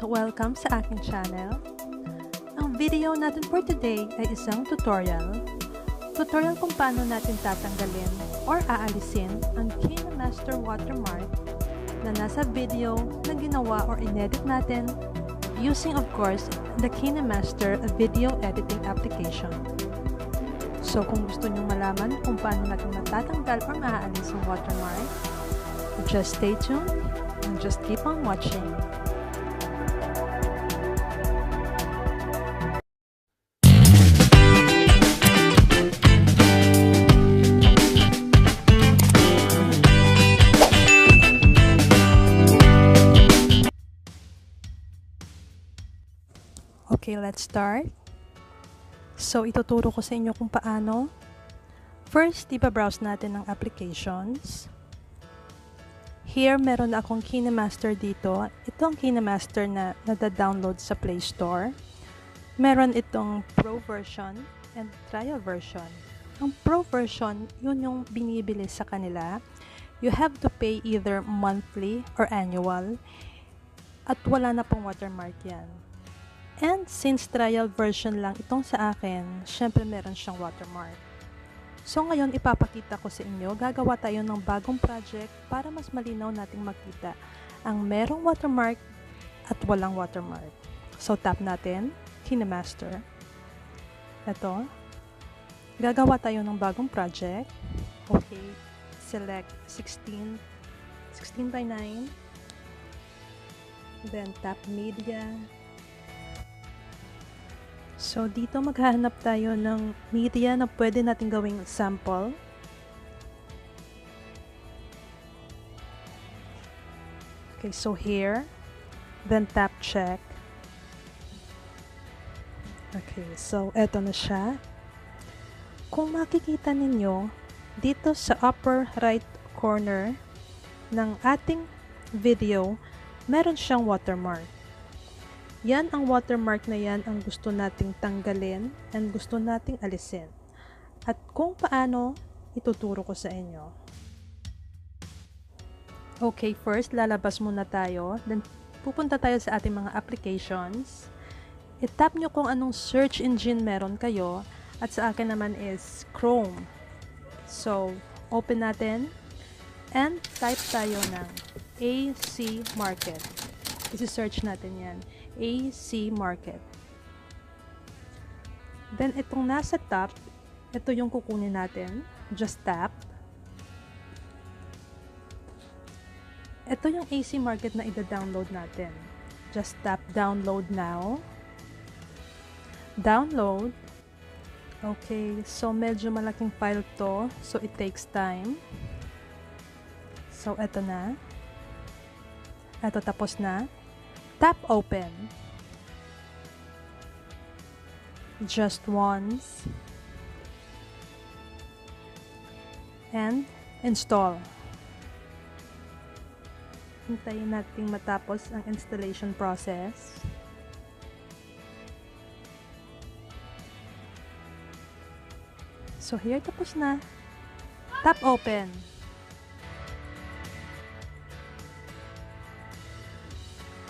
Welcome sa aking channel. Ang video natin for today ay isang tutorial kung paano natin tatanggalin or aalisin ang KineMaster watermark na nasa video na ginawa or inedit natin using of course the KineMaster video editing application. So kung gusto nyo malaman kung paano natin matatanggal or maaalis ang watermark, just stay tuned and just keep on watching. Okay, let's start. So, ituturo ko sa inyo kung paano. First, iba-browse natin ang applications. Here, meron na akong KineMaster dito. Ito ang KineMaster na nada-download sa Play Store. Meron itong Pro version and Trial version. Ang Pro version, yun yung binibili sa kanila. You have to pay either monthly or annual. At wala na pong watermark yan. And since trial version lang itong sa akin, syempre meron siyang watermark. So ngayon ipapakita ko sa inyo, gagawa tayo ng bagong project para mas malinaw nating makita ang merong watermark at walang watermark. So tap natin, KineMaster. Ito. Gagawa tayo ng bagong project. Okay. Select 16 by 9. Then tap media. So, dito maghahanap tayo ng media na pwede natin gawing sample. Okay, so here, then tap check. Okay, so eto na siya. Kung makikita ninyo, dito sa upper right corner ng ating video, meron siyang watermark. Yan ang watermark na yan ang gusto nating tanggalin and gusto nating alisin. At kung paano, ituturo ko sa inyo. Okay, first lalabas muna tayo. Then pupunta tayo sa ating mga applications. I-tap nyo kung anong search engine meron kayo. At sa akin naman is Chrome. So, open natin. And type tayo ng AC Market. Isi-search natin yan. AC Market. Then, itong nasa top, ito yung kukunin natin. Just tap. Ito yung AC Market na ida-download natin. Just tap download now. Download. Okay, so medyo malaking file to. So, it takes time. So, ito na. Ito tapos na. Tap open. Just once. And install. Hintayin natin matapos ang installation process. So here, tapos na. Tap open.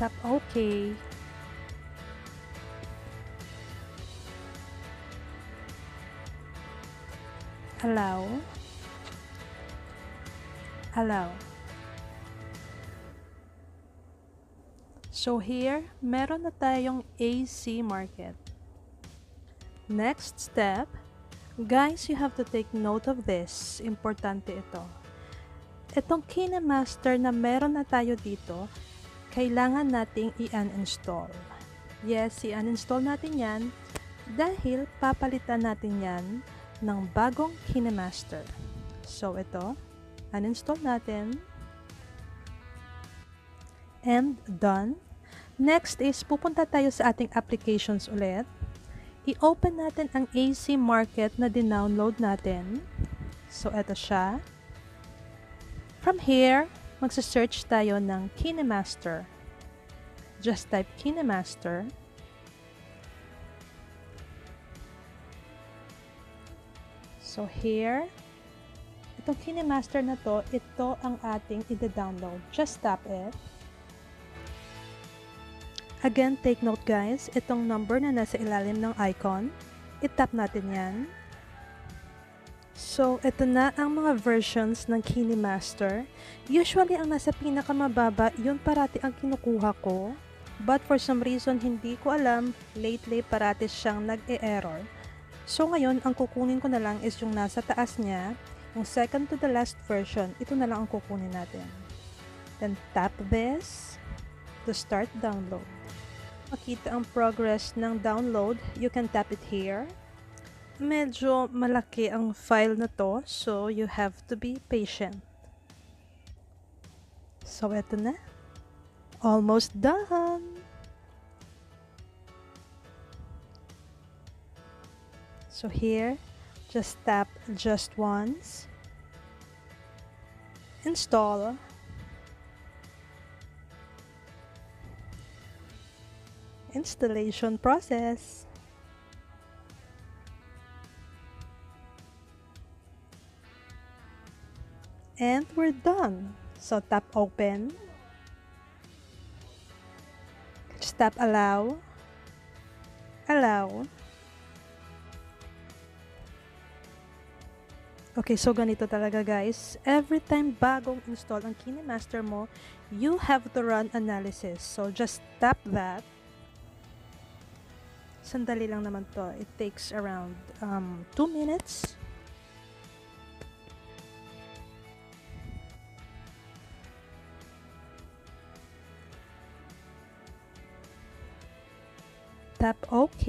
Tap OK. Allow. Allow. So here, meron na tayong AC Market. Next step, guys, you have to take note of this. Importante ito. Itong KineMaster na meron na tayo dito, kailangan nating i-uninstall. Yes, i-uninstall natin yan dahil papalitan natin yan ng bagong KineMaster. So, ito, uninstall natin. And done. Next is, pupunta tayo sa ating applications ulit. I-open natin ang AC Market na din-download natin. So, ito siya. From here, magsa-search tayo ng KineMaster. Just type KineMaster. So here, itong KineMaster na to, ito ang ating i-download. Just tap it. Again, take note guys, itong number na nasa ilalim ng icon, itap natin yan. So, ito na ang mga versions ng KineMaster. Usually, ang nasa pinakamababa, yun parati ang kinukuha ko. But for some reason, hindi ko alam, lately parati siyang nag-e-error. So, ngayon, ang kukunin ko na lang is yung nasa taas niya, yung second to the last version, ito na lang ang kukunin natin. Then, tap this to start download. Makita ang progress ng download, you can tap it here. Medyo malaki ang file na to, so you have to be patient. So, eto na. Almost done! So here, just tap just once. Install. Installation process. And we're done. So tap open. Just tap allow. Allow. Okay, so ganito talaga guys. Every time bagong install ang KineMaster mo, you have to run analysis. So just tap that. Sandali lang naman to. It takes around 2 minutes. Tap OK.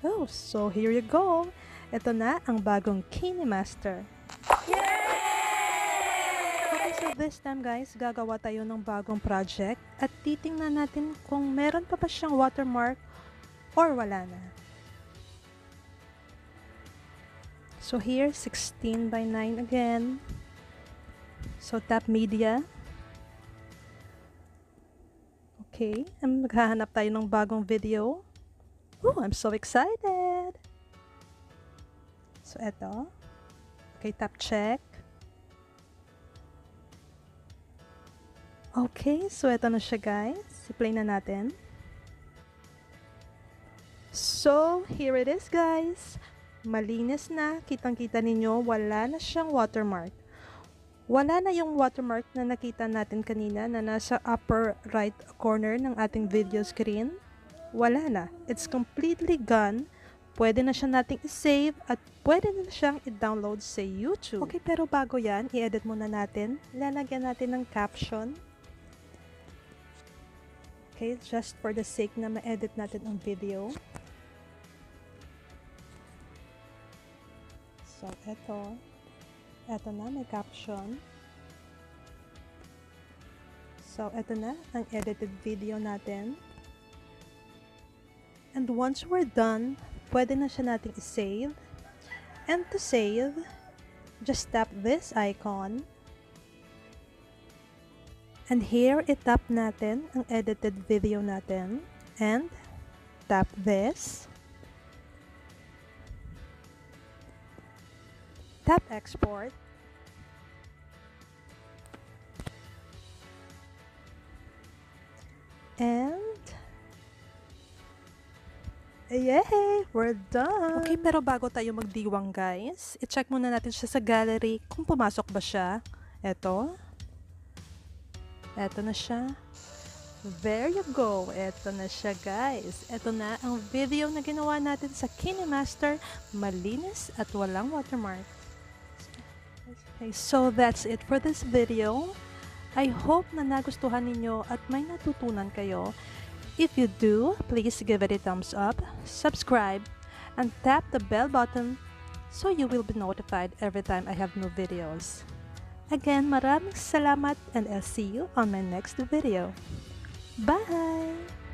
Oh, so here you go. Ito na ang bagong KineMaster. Okay, so this time guys, gagawa tayo ng bagong project at titingnan natin kung meron pa ba siyang watermark or wala na. So here, 16 by 9 again. So tap media. Okay, maghahanap tayo ng bagong video. Oh, I'm so excited! So eto. Okay, tap check. Okay, so eto na siya guys. I-play na natin. So, here it is guys. Malinis na. Kitang-kita ninyo, wala na siyang watermark. Wala na yung watermark na nakita natin kanina na nasa upper right corner ng ating video screen. Wala na. It's completely gone. Pwede na siya nating i-save at pwede na siyang i-download sa YouTube. Okay, pero bago yan, i-edit muna natin. Lalagyan natin ng caption. Okay, just for the sake na ma-edit natin ang video. So, eto na, may caption. So, eto na, ang edited video natin. And once we're done, pwede na siya nating i-save. And to save, just tap this icon. And here, itap natin ang edited video natin. And tap this. Tap export. And yay! We're done! Okay, pero bago tayo magdiwang guys, i-check muna natin siya sa gallery kung pumasok ba siya. Eto na siya. There you go! Eto na siya guys. Eto na ang video na ginawa natin sa KineMaster. Malinis at walang watermark. Okay, so that's it for this video. I hope na nagustuhan ninyo at may natutunan kayo. If you do, please give it a thumbs up, subscribe, and tap the bell button so you will be notified every time I have new videos. Again, maraming salamat and I'll see you on my next video. Bye!